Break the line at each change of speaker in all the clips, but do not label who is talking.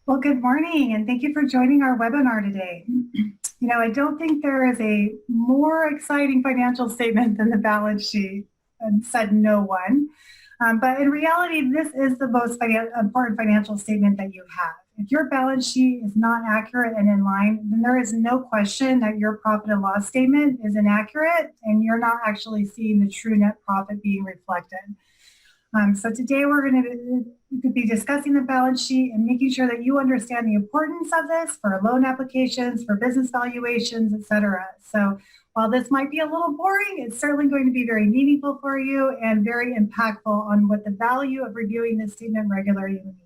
Well, good morning, and thank you for joining our webinar today. I don't think there is a more exciting financial statement than the balance sheet, and said no one. But in reality, this is the most important financial statement that you have. If your balance sheet is not accurate and in line, then there is no question that your profit and loss statement is inaccurate, and you're not actually seeing the true net profit being reflected. So today we could be discussing the balance sheet and making sure that you understand the importance of this for loan applications, for business valuations, etc. So while this might be a little boring, it's certainly going to be very meaningful for you and very impactful on what the value of reviewing this statement regularly means.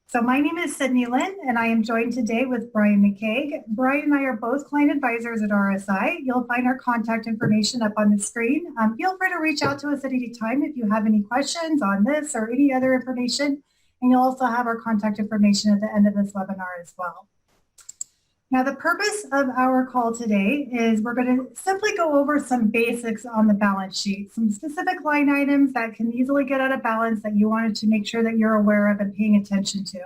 So my name is Lynn, and I am joined today with Brian McCaig. Brian and I are both client advisors at RSI. You'll find our contact information up on the screen. Feel free to reach out to us at any time if you have any questions on this or any other information. And you'll also have our contact information at the end of this webinar as well. Now, the purpose of our call today is we're going to simply go over some basics on the balance sheet, some specific line items that can easily get out of balance that you wanted to make sure that you're aware of and paying attention to.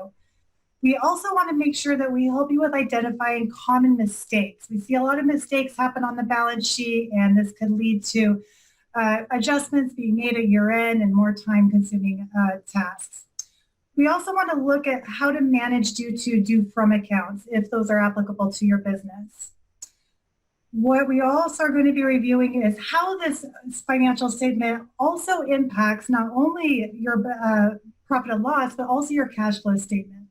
We also want to make sure that we help you with identifying common mistakes. We see a lot of mistakes happen on the balance sheet, and this could lead to adjustments being made at year end and more time-consuming tasks. We also want to look at how to manage due to, due from accounts, if those are applicable to your business. What we also are going to be reviewing is how this financial statement also impacts not only your profit and loss, but also your cash flow statement.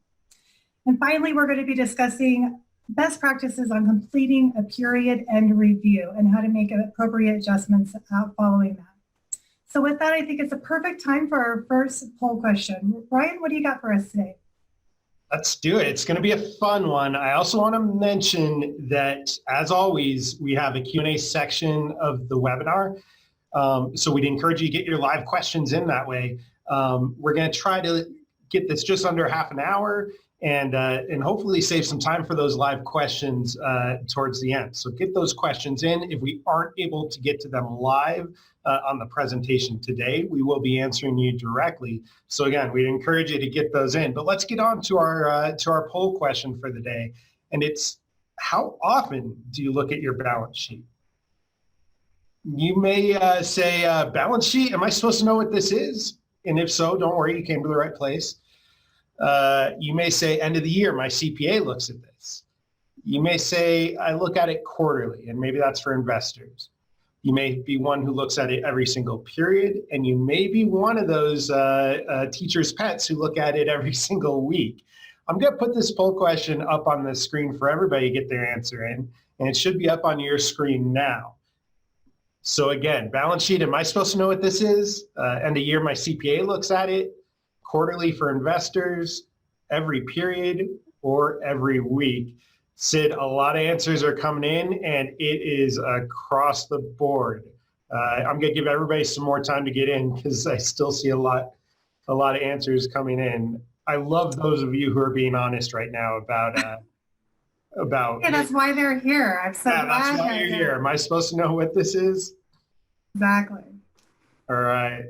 And finally, we're going to be discussing best practices on completing a period end review and how to make appropriate adjustments following that. So with that, I think it's a perfect time for our first poll question. Brian, what do you got for us today?
Let's do it. It's going to be a fun one. I also want to mention that, as always, we have a Q&A section of the webinar. So we'd encourage you to get your live questions in that way. We're going to try to get this just under half an hour and hopefully save some time for those live questions towards the end. So get those questions in. If we aren't able to get to them live on the presentation today, we will be answering you directly. So again, we'd encourage you to get those in. But let's get on to our poll question for the day. And it's, how often do you look at your balance sheet? You may say, balance sheet, am I supposed to know what this is? And if so, don't worry, you came to the right place. You may say, end of the year, my CPA looks at this. You may say, I look at it quarterly, and maybe that's for investors. You may be one who looks at it every single period, and you may be one of those teachers' pets who look at it every single week. I'm going to put this poll question up on the screen for everybody to get their answer in, and it should be up on your screen now. So again, balance sheet, am I supposed to know what this is? End of year, my CPA looks at it. Quarterly for investors, every period, or every week. Sid, a lot of answers are coming in, and it is across the board. I'm going to give everybody some more time to get in because I still see a lot of answers coming in. I love those of you who are being honest right now about.
Yeah, that's why they're here. I'm so glad
that's why you're here. Am I supposed to know what this is?
Exactly.
All right.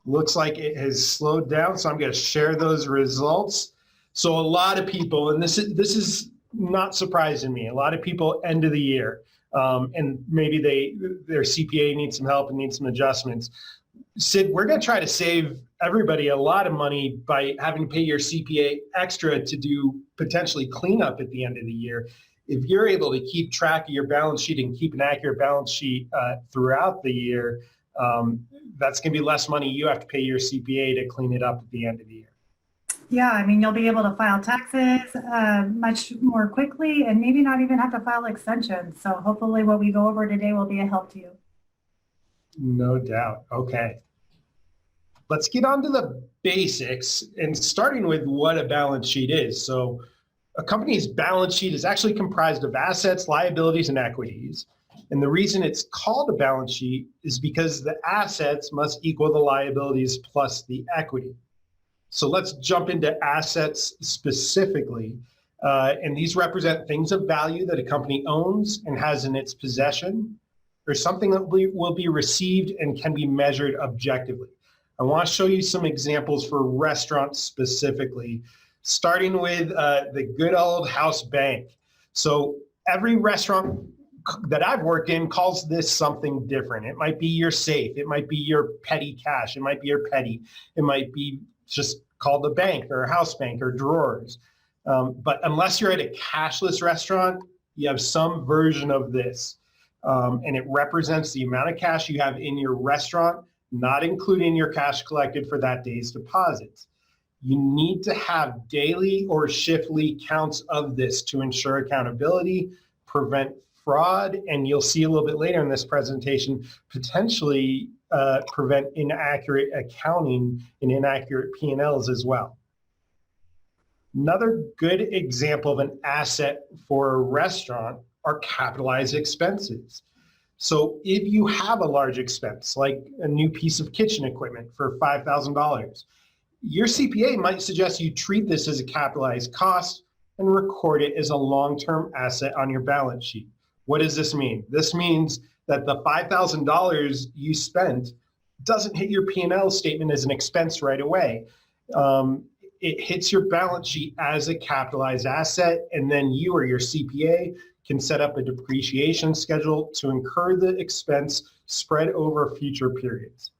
Looks like it has slowed down, so I'm going to share those results. So a lot of people, and this is not surprising me, a lot of people end of the year, and maybe their CPA needs some help and needs some adjustments. Sid, we're going to try to save everybody a lot of money by having to pay your CPA extra to do potentially cleanup at the end of the year. If you're able to keep track of your balance sheet and keep an accurate balance sheet throughout the year, that's going to be less money you have to pay your CPA to clean it up at the end of the year.
Yeah, I mean, you'll be able to file taxes much more quickly and maybe not even have to file extensions. So hopefully what we go over today will be a help to you.
No doubt. Okay. Let's get on to the basics and starting with what a balance sheet is. So a company's balance sheet is actually comprised of assets, liabilities, and equities. And the reason it's called a balance sheet is because the assets must equal the liabilities plus the equity. So let's jump into assets specifically. And these represent things of value that a company owns and has in its possession, or something that will be received and can be measured objectively. I want to show you some examples for restaurants specifically. starting with the good old house bank. So every restaurant that I've worked in calls this something different. It might be your safe. It might be your petty cash. It might be your petty. It might be just called the bank or a house bank or drawers. But unless you're at a cashless restaurant, you have some version of this. And it represents the amount of cash you have in your restaurant, not including your cash collected for that day's deposits. You need to have daily or shiftly counts of this to ensure accountability, prevent fraud, and you'll see a little bit later in this presentation, potentially prevent inaccurate accounting and inaccurate P&Ls as well. Another good example of an asset for a restaurant are capitalized expenses. So if you have a large expense, like a new piece of kitchen equipment for $5,000, your CPA might suggest you treat this as a capitalized cost and record it as a long-term asset on your balance sheet. What does this mean? This means that the $5,000 you spent doesn't hit your P&L statement as an expense right away. It hits your balance sheet as a capitalized asset, and then you or your CPA can set up a depreciation schedule to incur the expense spread over future periods.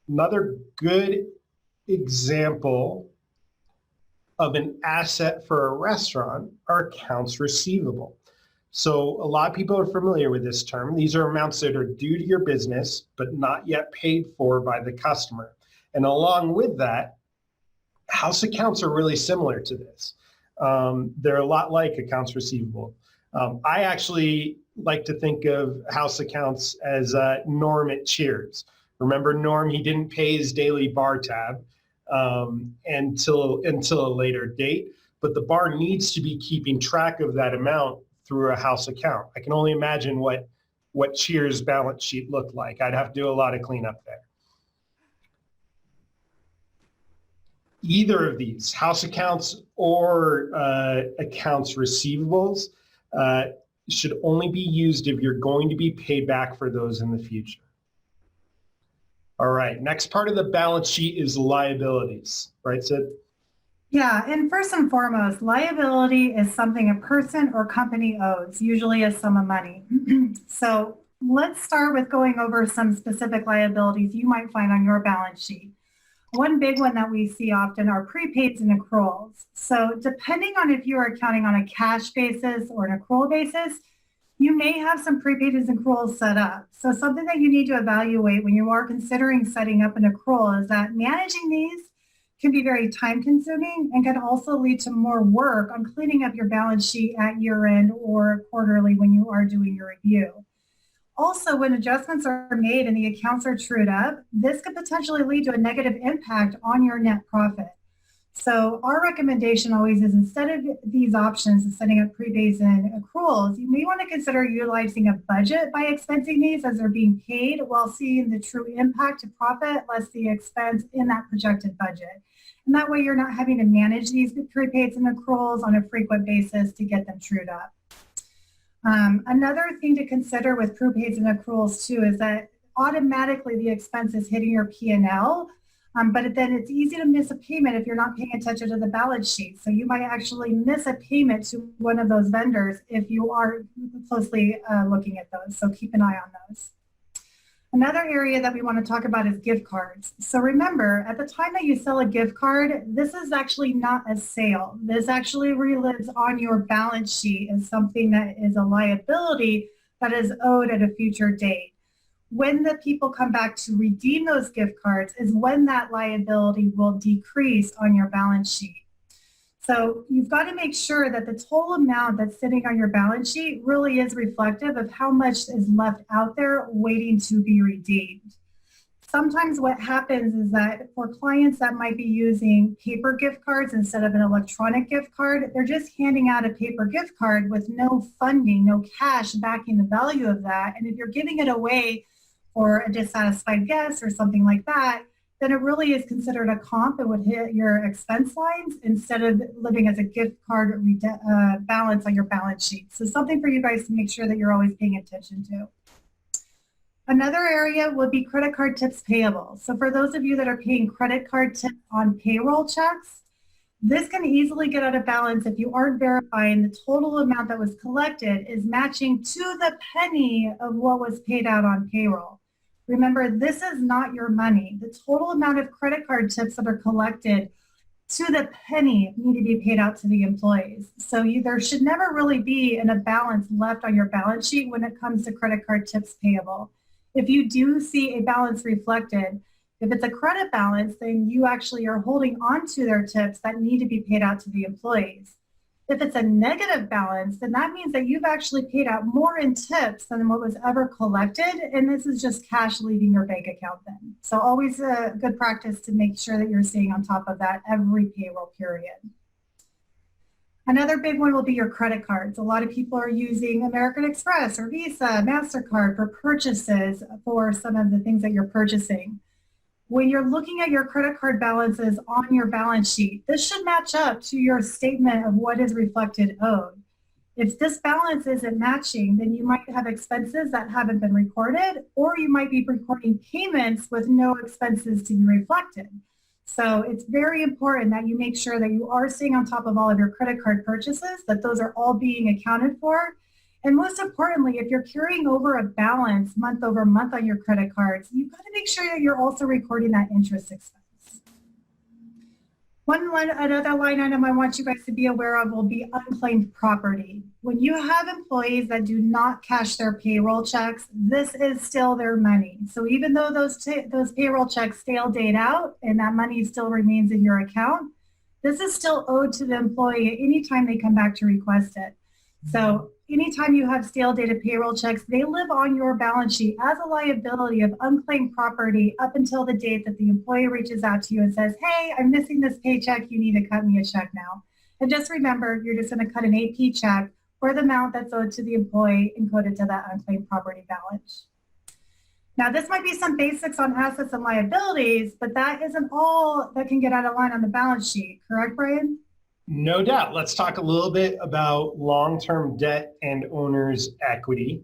Another good example of an asset for a restaurant are accounts receivable. So a lot of people are familiar with this term. These are amounts that are due to your business, but not yet paid for by the customer. And along with that, house accounts are really similar to this. They're a lot like accounts receivable. I actually like to think of house accounts as Norm at Cheers. Remember Norm, he didn't pay his daily bar tab until a later date, but the bar needs to be keeping track of that amount through a house account. I can only imagine what Cheers' balance sheet looked like. I'd have to do a lot of cleanup there. Either of these, house accounts or accounts receivables, should only be used if you're going to be paid back for those in the future. All right, next part of the balance sheet is liabilities, right, Sid?
Yeah, and first and foremost, liability is something a person or company owes, usually a sum of money. So let's start with going over some specific liabilities you might find on your balance sheet. One big one that we see often are prepaids and accruals. So depending on if you are accounting on a cash basis or an accrual basis, you may have some prepaids and accruals set up. So something that you need to evaluate when you are considering setting up an accrual is that managing these can be very time consuming and can also lead to more work on cleaning up your balance sheet at year end or quarterly when you are doing your review. Also, when adjustments are made and the accounts are trued up, this could potentially lead to a negative impact on your net profit. So our recommendation always is, instead of these options of setting up prepaids and accruals, you may want to consider utilizing a budget by expensing these as they're being paid while seeing the true impact to profit less the expense in that projected budget. And that way you're not having to manage these prepaids and accruals on a frequent basis to get them trued up. Another thing to consider with prepaids and accruals too is that automatically the expense is hitting your P&L, but then it's easy to miss a payment if you're not paying attention to the balance sheet. So you might actually miss a payment to one of those vendors if you are closely looking at those. So keep an eye on those. Another area that we want to talk about is gift cards. So remember, at the time that you sell a gift card, this is actually not a sale. This actually relives on your balance sheet as something that is a liability that is owed at a future date. When the people come back to redeem those gift cards is when that liability will decrease on your balance sheet. So you've got to make sure that the total amount that's sitting on your balance sheet really is reflective of how much is left out there waiting to be redeemed. Sometimes what happens is that for clients that might be using paper gift cards instead of an electronic gift card, they're just handing out a paper gift card with no funding, no cash backing the value of that. And if you're giving it away for a dissatisfied guest or something like that, then it really is considered a comp. It would hit your expense lines instead of living as a gift card balance on your balance sheet. So something for you guys to make sure that you're always paying attention to. Another area would be credit card tips payable. So for those of you that are paying credit card tips on payroll checks, this can easily get out of balance if you aren't verifying the total amount that was collected is matching to the penny of what was paid out on payroll. Remember, this is not your money. The total amount of credit card tips that are collected to the penny need to be paid out to the employees. So there should never really be a balance left on your balance sheet when it comes to credit card tips payable. If you do see a balance reflected, if it's a credit balance, then you actually are holding on to their tips that need to be paid out to the employees. If it's a negative balance, then that means that you've actually paid out more in tips than what was ever collected, and this is just cash leaving your bank account then. So always a good practice to make sure that you're staying on top of that every payroll period. Another big one will be your credit cards. A lot of people are using American Express or Visa, MasterCard for purchases for some of the things that you're purchasing. When you're looking at your credit card balances on your balance sheet, this should match up to your statement of what is reflected owed. If this balance isn't matching, then you might have expenses that haven't been recorded, or you might be recording payments with no expenses to be reflected. So it's very important that you make sure that you are staying on top of all of your credit card purchases, that those are all being accounted for. And most importantly, if you're carrying over a balance month over month on your credit cards, you've got to make sure that you're also recording that interest expense. Another line item I want you guys to be aware of will be unclaimed property. When you have employees that do not cash their payroll checks, this is still their money. So even though those payroll checks stale date out and that money still remains in your account, this is still owed to the employee anytime they come back to request it. So anytime you have stale dated payroll checks, they live on your balance sheet as a liability of unclaimed property up until the date that the employee reaches out to you and says, hey, I'm missing this paycheck. You need to cut me a check now. And just remember, you're just going to cut an AP check for the amount that's owed to the employee and code it to that unclaimed property balance. Now, this might be some basics on assets and liabilities, but that isn't all that can get out of line on the balance sheet. Correct, Brian?
No doubt. Let's talk a little bit about long-term debt and owner's equity.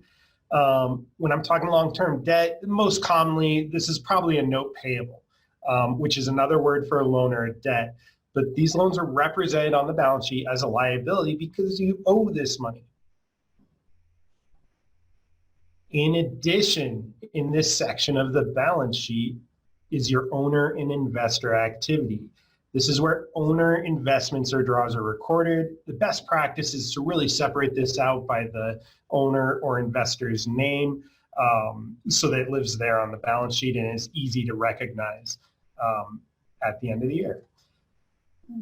When I'm talking long-term debt, most commonly, this is probably a note payable, which is another word for a loan or a debt. But these loans are represented on the balance sheet as a liability because you owe this money. In addition, in this section of the balance sheet is your owner and investor activity. This is where owner investments or draws are recorded. The best practice is to really separate this out by the owner or investor's name so that it lives there on the balance sheet and is easy to recognize at the end of the year.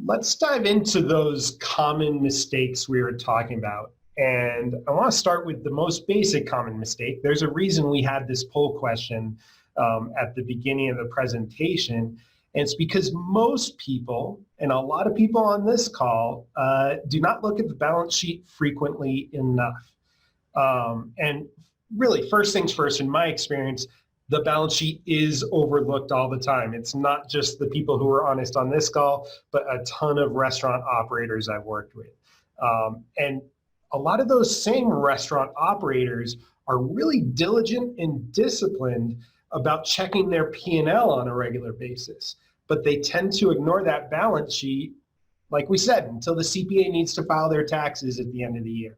Let's dive into those common mistakes we were talking about. And I want to start with the most basic common mistake. There's a reason we had this poll question at the beginning of the presentation. And it's because most people, and a lot of people on this call, do not look at the balance sheet frequently enough. And really, first things first, in my experience, the balance sheet is overlooked all the time. It's not just the people who are honest on this call, but a ton of restaurant operators I've worked with. And a lot of those same restaurant operators are really diligent and disciplined about checking their P&L on a regular basis, but they tend to ignore that balance sheet, like we said, until the CPA needs to file their taxes at the end of the year.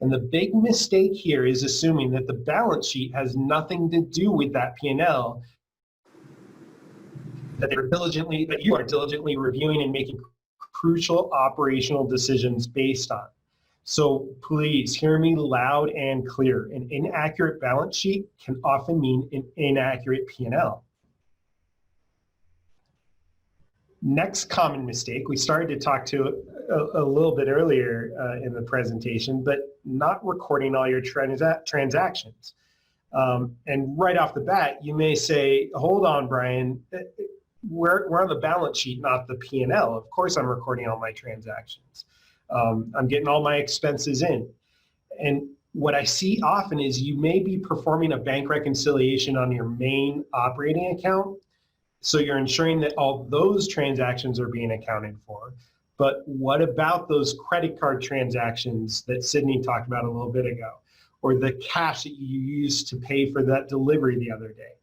And the big mistake here is assuming that the balance sheet has nothing to do with that P&L, that you are diligently reviewing and making crucial operational decisions based on. So please hear me loud and clear. An inaccurate balance sheet can often mean an inaccurate P&L. Next common mistake, we started to talk to a little bit earlier in the presentation, but not recording all your transactions. And right off the bat, you may say, hold on, Brian, we're on the balance sheet, not the P&L. Of course I'm recording all my transactions. I'm getting all my expenses in. And what I see often is you may be performing a bank reconciliation on your main operating account. So you're ensuring that all those transactions are being accounted for. But what about those credit card transactions that Sydney talked about a little bit ago? or the cash that you used to pay for that delivery the other day.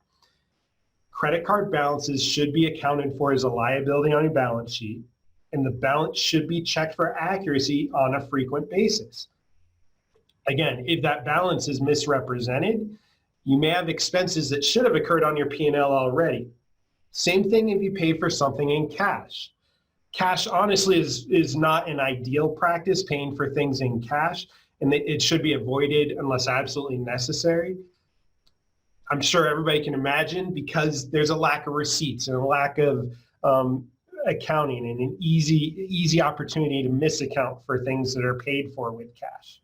Credit card balances should be accounted for as a liability on your balance sheet, and the balance should be checked for accuracy on a frequent basis. Again, if that balance is misrepresented, you may have expenses that should have occurred on your P&L already. Same thing if you pay for something in cash. Cash, honestly, is not an ideal practice, paying for things in cash, and it should be avoided unless absolutely necessary. I'm sure everybody can imagine, because there's a lack of receipts and a lack of accounting and an easy opportunity to misaccount for things that are paid for with cash.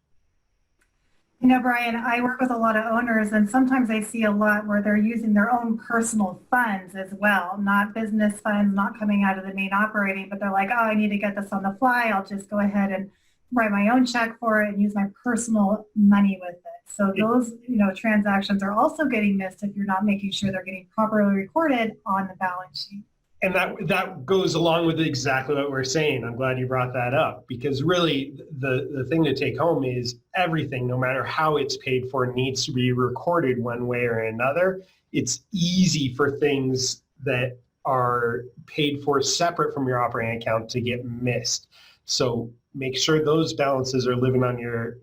You know, Brian, I work with a lot of owners, and sometimes I see a lot where they're using their own personal funds as well, not business funds, not coming out of the main operating, but they're like, oh, I need to get this on the fly. I'll just go ahead and write my own check for it and use my personal money with it. So those, transactions are also getting missed if you're not making sure they're getting properly recorded on the balance sheet.
And that goes along with exactly what we're saying. I'm glad you brought that up, because really the thing to take home is everything, no matter how it's paid for, needs to be recorded one way or another. It's easy for things that are paid for separate from your operating account to get missed. So make sure those balances are living on your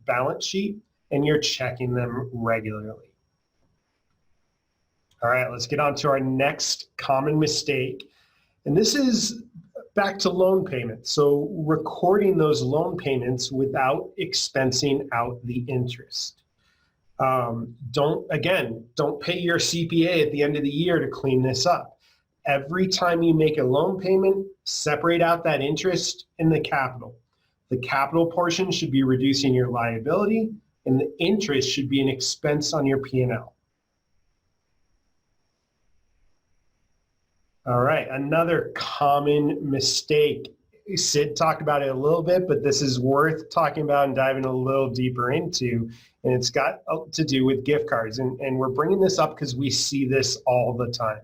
balance sheet and you're checking them regularly. All right, let's get on to our next common mistake. And this is back to loan payments. So recording those loan payments without expensing out the interest. Don't pay your CPA at the end of the year to clean this up. Every time you make a loan payment, separate out that interest in the capital. The capital portion should be reducing your liability, and the interest should be an expense on your P&L. All right, another common mistake. Sid talked about it a little bit, but this is worth talking about and diving a little deeper into, and it's got to do with gift cards. And we're bringing this up because we see this all the time.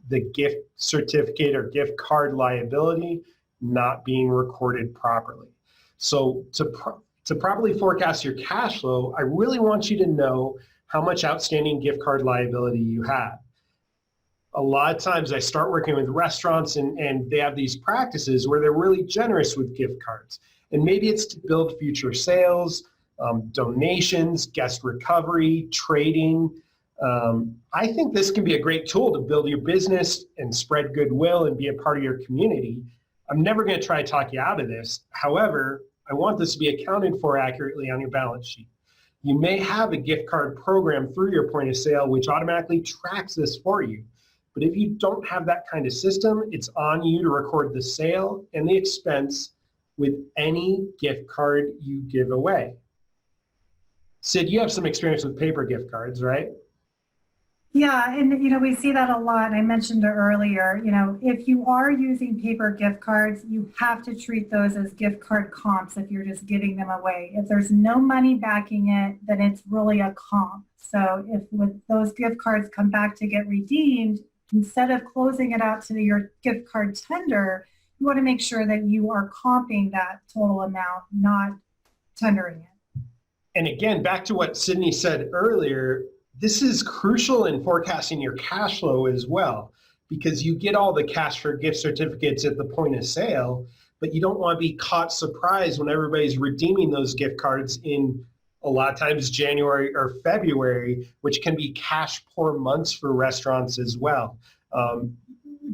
The gift certificate or gift card liability not being recorded properly. So to properly forecast your cash flow, I really want you to know how much outstanding gift card liability you have. A lot of times I start working with restaurants and they have these practices where they're really generous with gift cards. And maybe it's to build future sales, donations, guest recovery, trading. I think this can be a great tool to build your business and spread goodwill and be a part of your community. I'm never going to try to talk you out of this. However, I want this to be accounted for accurately on your balance sheet. You may have a gift card program through your point of sale which automatically tracks this for you. But if you don't have that kind of system, it's on you to record the sale and the expense with any gift card you give away. Sid, you have some experience with paper gift cards, right?
Yeah, and we see that a lot. I mentioned it earlier. If you are using paper gift cards, you have to treat those as gift card comps if you're just giving them away. If there's no money backing it, then it's really a comp. So if with those gift cards come back to get redeemed, instead of closing it out to your gift card tender, you want to make sure that you are comping that total amount, not tendering it.
And again, back to what Sydney said earlier, this is crucial in forecasting your cash flow as well, because you get all the cash for gift certificates at the point of sale, but you don't want to be caught surprised when everybody's redeeming those gift cards in a lot of times January or February, which can be cash poor months for restaurants as well.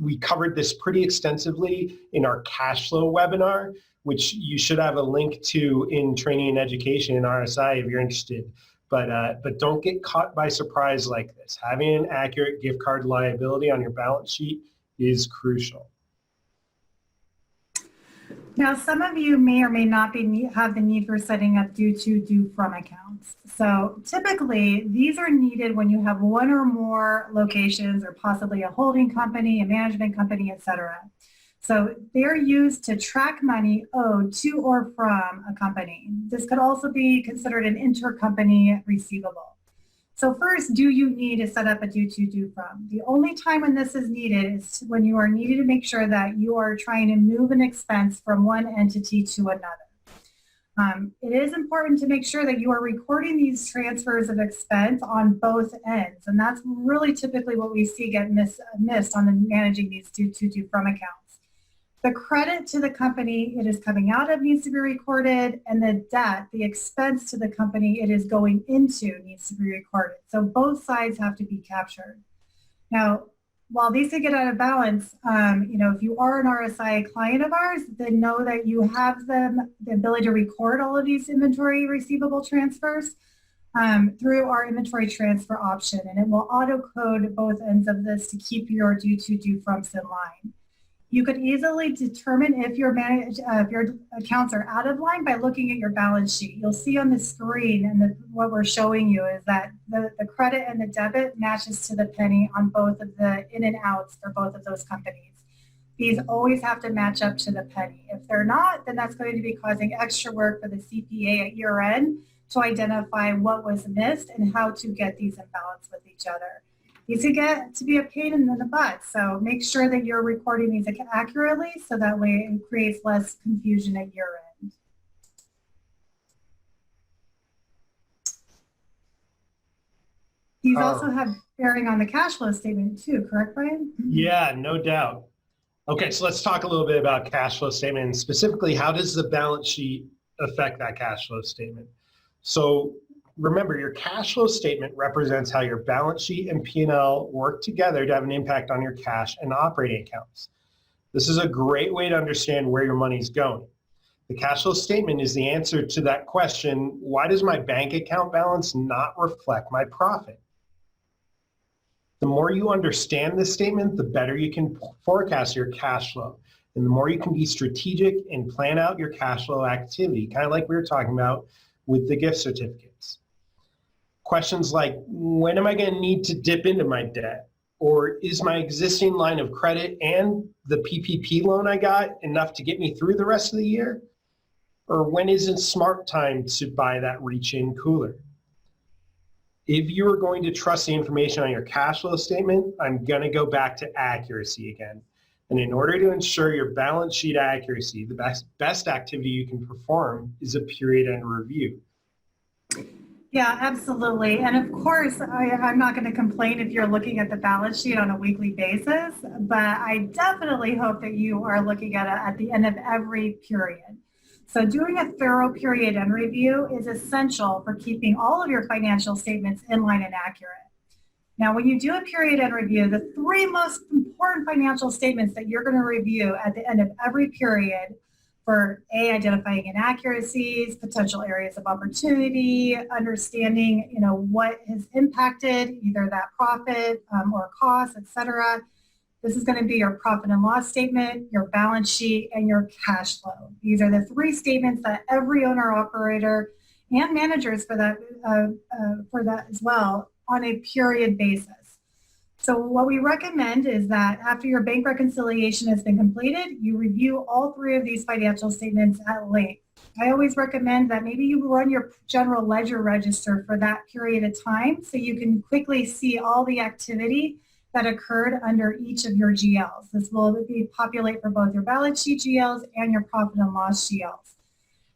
We covered this pretty extensively in our cash flow webinar, which you should have a link to in training and education in RSI if you're interested. But don't get caught by surprise like this. Having an accurate gift card liability on your balance sheet is crucial.
Now, some of you may or may not have the need for setting up due to, due from accounts. So typically, these are needed when you have one or more locations or possibly a holding company, a management company, etc. So they're used to track money owed to or from a company. This could also be considered an intercompany receivable. So first, do you need to set up a due to, due from? The only time when this is needed is when you are needed to make sure that you are trying to move an expense from one entity to another. It is important to make sure that you are recording these transfers of expense on both ends. And that's really typically what we see get missed on managing these due from accounts. The credit to the company it is coming out of needs to be recorded, and the debt, the expense to the company it is going into needs to be recorded. So both sides have to be captured. Now, while these can get out of balance, if you are an RSI client of ours, then know that you have the ability to record all of these inventory receivable transfers through our inventory transfer option, and it will auto code both ends of this to keep your due froms in line. You could easily determine if your accounts are out of line by looking at your balance sheet. You'll see on the screen, and what we're showing you is that the credit and the debit matches to the penny on both of the in and outs for both of those companies. These always have to match up to the penny. If they're not, then that's going to be causing extra work for the CPA at year end to identify what was missed and how to get these in balance with each other. These can get to be a pain in the butt, so make sure that you're recording these accurately so that way it creates less confusion at year end. These also have bearing on the cash flow statement too, correct, Brian?
Yeah, no doubt. Okay, so let's talk a little bit about cash flow statement, and specifically, how does the balance sheet affect that cash flow statement? So remember, your cash flow statement represents how your balance sheet and P&L work together to have an impact on your cash and operating accounts. This is a great way to understand where your money's going. The cash flow statement is the answer to that question, why does my bank account balance not reflect my profit? The more you understand this statement, the better you can forecast your cash flow. And the more you can be strategic and plan out your cash flow activity, kind of like we were talking about with the gift certificates. Questions like, when am I going to need to dip into my debt? Or is my existing line of credit and the PPP loan I got enough to get me through the rest of the year? Or when is it smart time to buy that reach-in cooler? If you are going to trust the information on your cash flow statement, I'm going to go back to accuracy again. And in order to ensure your balance sheet accuracy, the best activity you can perform is a period end review.
Yeah, absolutely. And of course, I'm not going to complain if you're looking at the balance sheet on a weekly basis, but I definitely hope that you are looking at it at the end of every period. So doing a thorough period end review is essential for keeping all of your financial statements in line and accurate. Now, when you do a period end review, the three most important financial statements that you're going to review at the end of every period for identifying inaccuracies, potential areas of opportunity, understanding, what has impacted either that profit or cost, etc. This is going to be your profit and loss statement, your balance sheet, and your cash flow. These are the three statements that every owner operator and managers for that as well on a period basis. So what we recommend is that after your bank reconciliation has been completed, you review all three of these financial statements at length. I always recommend that maybe you run your general ledger register for that period of time so you can quickly see all the activity that occurred under each of your GLs. This will populate for both your balance sheet GLs and your profit and loss GLs.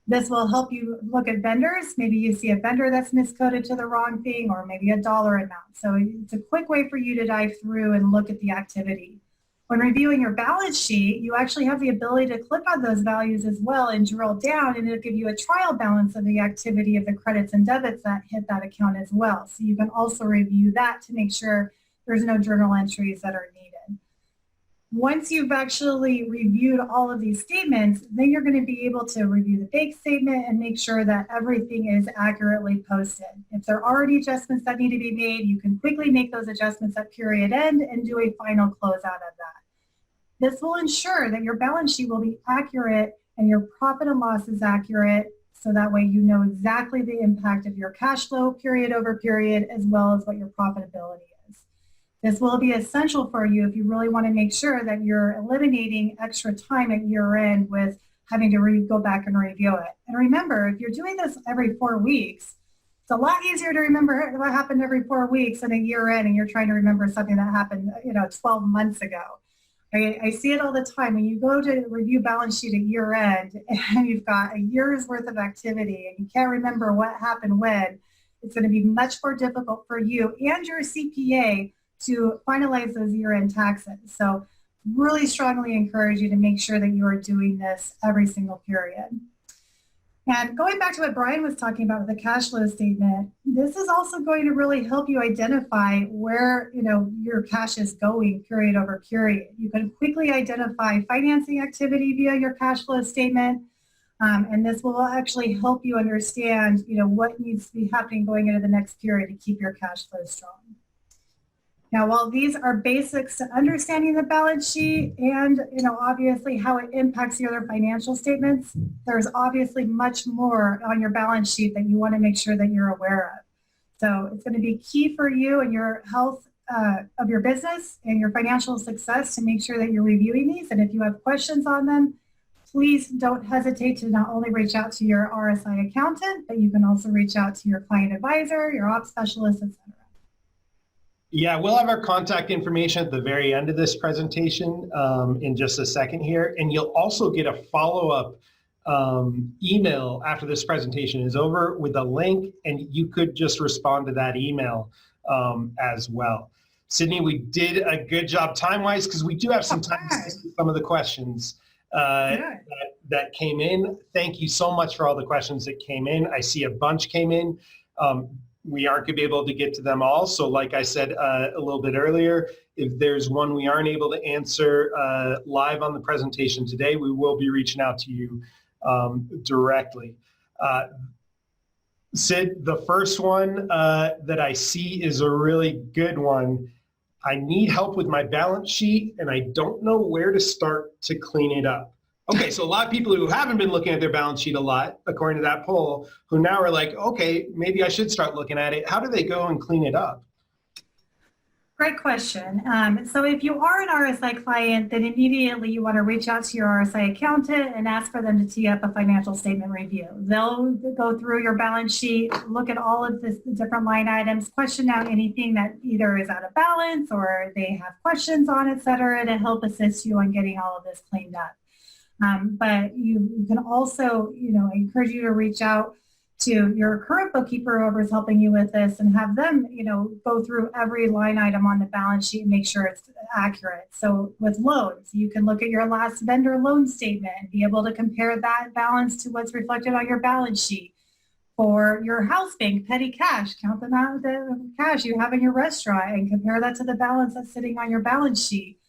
This will help you look at vendors. Maybe you see a vendor that's miscoded to the wrong thing, or maybe a dollar amount. So it's a quick way for you to dive through and look at the activity. When reviewing your balance sheet, you actually have the ability to click on those values as well and drill down, and it'll give you a trial balance of the activity of the credits and debits that hit that account as well. So you can also review that to make sure there's no journal entries that are needed. Once you've actually reviewed all of these statements, then you're going to be able to review the bank statement and make sure that everything is accurately posted. If there are already adjustments that need to be made, you can quickly make those adjustments at period end and do a final closeout of that. This will ensure that your balance sheet will be accurate and your profit and loss is accurate, so that way you know exactly the impact of your cash flow period over period, as well as what your profitability is. This will be essential for you if you really want to make sure that you're eliminating extra time at year end with having to go back and review it. And remember, if you're doing this every 4 weeks, it's a lot easier to remember what happened every 4 weeks than a year end and you're trying to remember something that happened 12 months ago. I see it all the time. When you go to review balance sheet at year end and you've got a year's worth of activity and you can't remember what happened when, it's going to be much more difficult for you and your CPA to finalize those year-end taxes. So really strongly encourage you to make sure that you are doing this every single period. And going back to what Brian was talking about with the cash flow statement, this is also going to really help you identify where your cash is going period over period. You can quickly identify financing activity via your cash flow statement. And this will actually help you understand, what needs to be happening going into the next period to keep your cash flow strong. Now, while these are basics to understanding the balance sheet and, obviously how it impacts the other financial statements, there's obviously much more on your balance sheet that you want to make sure that you're aware of. So it's going to be key for you and your health of your business and your financial success to make sure that you're reviewing these. And if you have questions on them, please don't hesitate to not only reach out to your RSI accountant, but you can also reach out to your client advisor, your ops specialist, etc.
Yeah, we'll have our contact information at the very end of this presentation in just a second here. And you'll also get a follow-up email after this presentation is over with a link, and you could just respond to that email as well. Sydney, we did a good job time-wise because we do have some time to see some of the questions that came in. Thank you so much for all the questions that came in. I see a bunch came in. We aren't going to be able to get to them all. So like I said a little bit earlier, if there's one we aren't able to answer live on the presentation today, we will be reaching out to you directly. Sid, the first one that I see is a really good one. I need help with my balance sheet and I don't know where to start to clean it up. Okay, so a lot of people who haven't been looking at their balance sheet a lot, according to that poll, who now are like, okay, maybe I should start looking at it. How do they go and clean it up?
Great question. So if you are an RSI client, then immediately you want to reach out to your RSI accountant and ask for them to tee up a financial statement review. They'll go through your balance sheet, look at all of the different line items, question out anything that either is out of balance or they have questions on, et cetera, to help assist you on getting all of this cleaned up. But you can also, I encourage you to reach out to your current bookkeeper, whoever's helping you with this, and have them, go through every line item on the balance sheet and make sure it's accurate. So with loans, you can look at your last vendor loan statement and be able to compare that balance to what's reflected on your balance sheet. For your house bank, petty cash, count the amount of cash you have in your restaurant and compare that to the balance that's sitting on your balance sheet.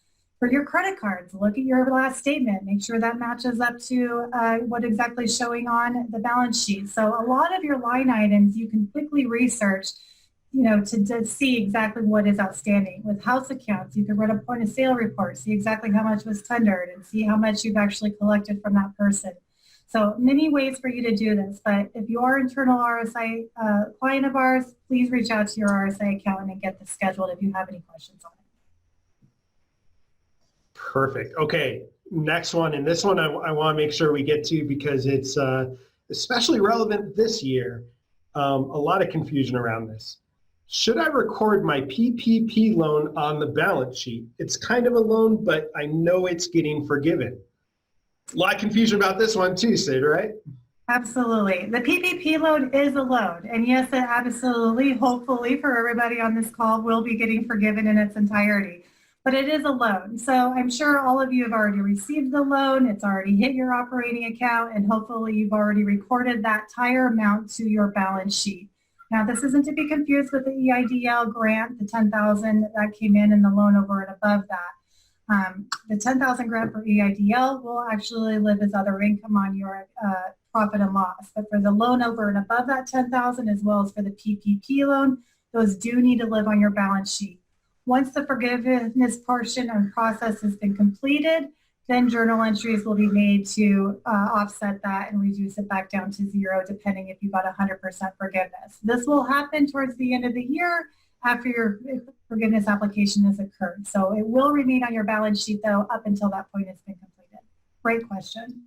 For your credit cards, look at your last statement, make sure that matches up to what exactly is showing on the balance sheet. So a lot of your line items you can quickly research, to see exactly what is outstanding. With house accounts, you can run a point of sale report, see exactly how much was tendered and see how much you've actually collected from that person. So many ways for you to do this, but if you are an internal RSI client of ours, please reach out to your RSI accountant and get this scheduled if you have any questions on it.
Perfect. Okay, next one. And this one I want to make sure we get to because it's especially relevant this year. A lot of confusion around this. Should I record my PPP loan on the balance sheet? It's kind of a loan, but I know it's getting forgiven. A lot of confusion about this one too, Sid, right?
Absolutely. The PPP loan is a loan. And yes, it absolutely, hopefully for everybody on this call, will be getting forgiven in its entirety. But it is a loan. So I'm sure all of you have already received the loan. It's already hit your operating account, and hopefully you've already recorded that entire amount to your balance sheet. Now, this isn't to be confused with the EIDL grant, the $10,000 that came in and the loan over and above that. The $10,000 grant for EIDL will actually live as other income on your profit and loss. But for the loan over and above that $10,000, as well as for the PPP loan, those do need to live on your balance sheet. Once the forgiveness portion and process has been completed, then journal entries will be made to offset that and reduce it back down to zero, depending if you got 100% forgiveness. This will happen towards the end of the year after your forgiveness application has occurred. So it will remain on your balance sheet, though, up until that point it's been completed. Great question.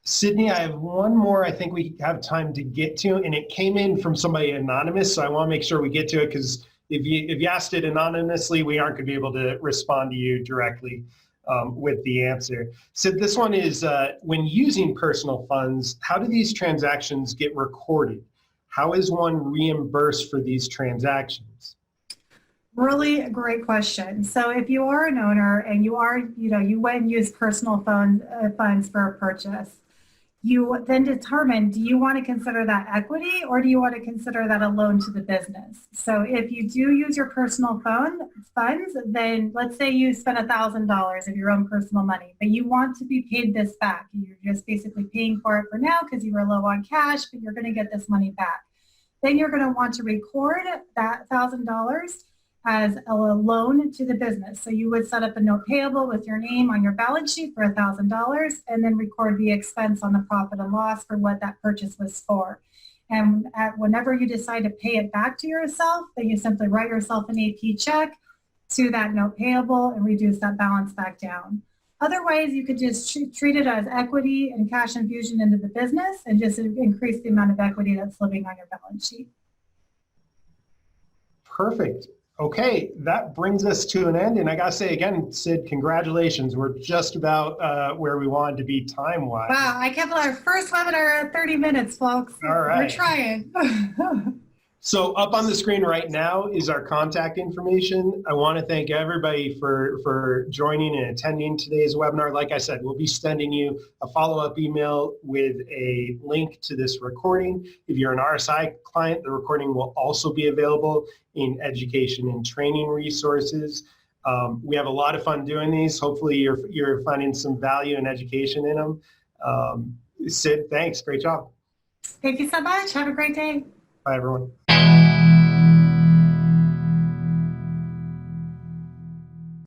Sydney, I have one more I think we have time to get to, and it came in from somebody anonymous, so I want to make sure we get to it because if you asked it anonymously, we aren't going to be able to respond to you directly with the answer. So this one is, when using personal funds, how do these transactions get recorded? How is one reimbursed for these transactions?
Really great question. So if you are an owner and you went and used personal funds for a purchase, you then determine, do you want to consider that equity or do you want to consider that a loan to the business? So if you do use your personal funds, then let's say you spent $1,000 of your own personal money, but you want to be paid this back. You're just basically paying for it for now because you were low on cash, but you're going to get this money back. Then you're going to want to record that $1,000 as a loan to the business. So you would set up a note payable with your name on your balance sheet for $1,000 and then record the expense on the profit and loss for what that purchase was for. And whenever you decide to pay it back to yourself, then you simply write yourself an AP check to that note payable and reduce that balance back down. Otherwise, you could just treat it as equity and cash infusion into the business and just increase the amount of equity that's living on your balance sheet.
Perfect. Okay, that brings us to an end. And I got to say again, Sid, congratulations. We're just about where we wanted to be time-wise.
Wow, I can't believe our first webinar at 30 minutes, folks.
All right.
We're trying.
So up on the screen right now is our contact information. I want to thank everybody for joining and attending today's webinar. Like I said, we'll be sending you a follow-up email with a link to this recording. If you're an RSI client, the recording will also be available in education and training resources. We have a lot of fun doing these. Hopefully you're finding some value and education in them. Sid, thanks. Great job.
Thank you so much. Have a great day.
Bye, everyone.